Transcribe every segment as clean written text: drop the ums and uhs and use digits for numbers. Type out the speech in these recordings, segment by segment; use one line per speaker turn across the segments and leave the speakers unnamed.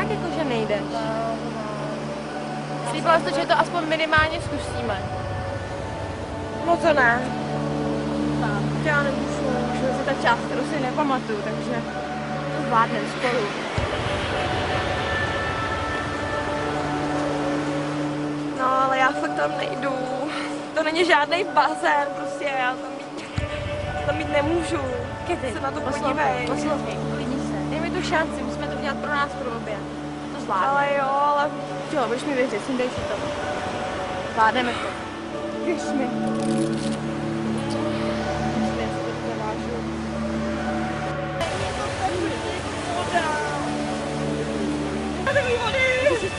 fakt jako, že nejdeš. Slíbila jsi to, že to aspoň minimálně zkusíme.
No to ne.
Tak.
Já nemůžu.
Už je ta část, kterou si nepamatuju, takže to zvládneme spolu.
No, ale já fakt tam nejdu. To není žádný bazén, prostě já tam mít nemůžu.
Kedy,
se na to podívej.
Poslouchej, klidni se. Dej mi tu šanci, musíme to udělat pro nás pro obě. To zvládneme.
Ale jo, ale...
Jo, budeš mi věřit, dej si to. Zvládneme to. Věř mi.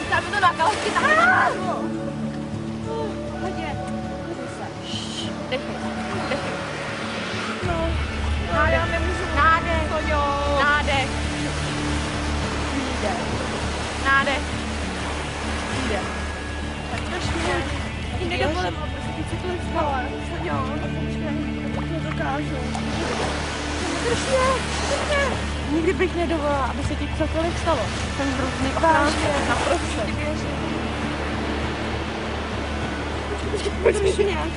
Dáme to na kalky, hodně. Dechej.
No,
Nádech.
já nemůžu.
Nádech.
To jo.
Nádech. Výdech. Nádech. Výdech. Tak trošku. Ti nedovolím, prostě ty cokoliv stalo.
Jo, to nedokážu.
Držně. Nikdy bych nedovolila, aby se ti cokoliv stalo. Jsem hrozný
Vážně.
Naprosto.
Počkej nějak.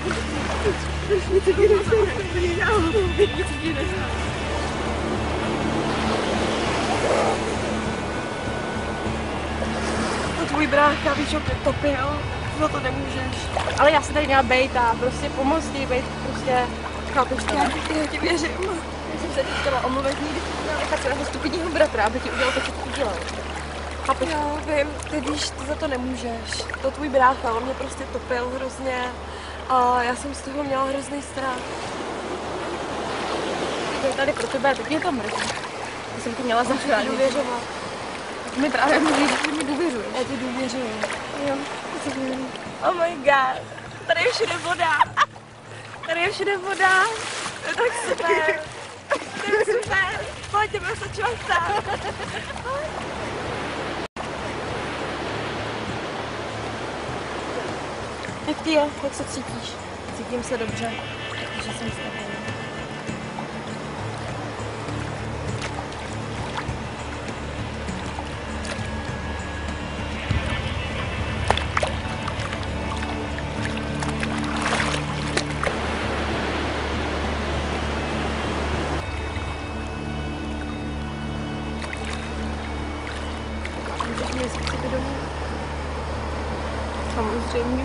Nic se ti nestalo. Nic se ti nestalo. To tvůj brácha, víš, že topil. No to nemůžeš.
Ale já se tady měla bejt a prostě pomoct ti, bejt prostě, chápeš to?
Já ti věřím.
Já jsem se ti chtěla omluvit, nikdy jsem měla nechat svého stupidního bratra, aby ti udělal to, co ti udělal. Chápeš?
Jo, vím, ty víš, ty za to nemůžeš. To tvůj brácha, on mě prostě topil hrozně a já jsem z toho měla hrozný strach.
To je tady pro tebe, teď mě to mrzí. Já jsem ti měla zachránit.
Důvěřovat.
Ty mi právě mluvíš, že mi důvěřuješ.
Já ti důvěřuji.
Jo, to se věřím. Oh my god, tady je všude voda. Tady je všude voda.
To je tak super. To je super. Pojď, jdeme se čvachtat.
Jak ty je? Jak se cítíš? Cítím se dobře, že jsem s tebou. Můžeš mě jít k sobě domů? Samozřejmě.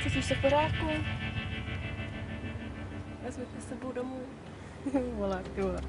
Cítíš se v pořádku?
Vezmi tě s sebou domů.
Volá, ty vole.